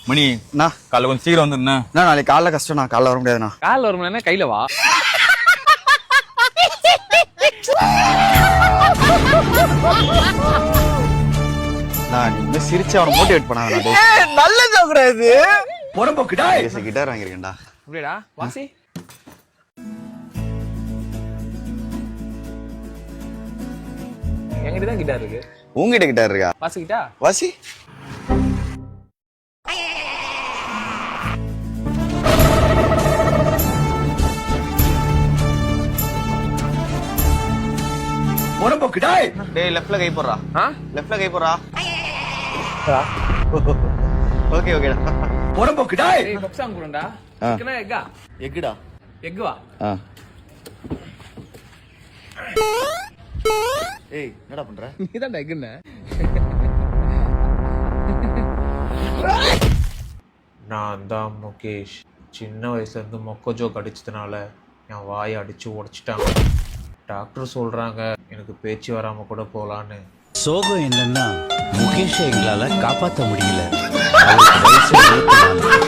மணி அண்ணா காலைல கொஞ்சம் சீக்கிரம் வந்துருண்ணா. நாளைக்கு காலைல கஷ்டம், நான் காலைல வர முடியாதுண்ணா. காலில் வர முடியல, கையில வா. நான் இந்த சிரிச்சு அவனை மோட்டிவேட் பண்ணாங்க. நல்ல ஜோக்குடா இது. புறம்போக்குடா. கிட்டார் வாங்கியிருக்கேன்டா. அப்படியேடா வாசி. என்கிட்ட தான் கிட்டார் இருக்கு. உங்ககிட்ட கிட்டார் இருக்கா? வாசிக்கிட்டா? வாசி. புறம்போக்குடா. டேய் லெஃப்ட்ல கை போடுறா. லெஃப்ட்ல கை போடுறா. ஓகே ஓகேடா. புறம்போக்குடா. டேய் பப்சாங் குடுடா. சிக்கனா எக்கா? எக்குடா. எக் வா. ஏய் என்னடா பண்ற? நீதான்டா எக்குன்னு. நான் தான் முகேஷ். சின்ன வயசுலேருந்து மொக்க ஜோக் அடிச்சதுனால என் வாயை அடித்து உடைச்சிட்டாங்க. டாக்டர் சொல்கிறாங்க எனக்கு பேச்சு வராமல் கூட போகலான்னு. சோகம் என்னன்னா முகேஷை எங்களால் காப்பாற்ற முடியல. அவருக்கு வயசு 24.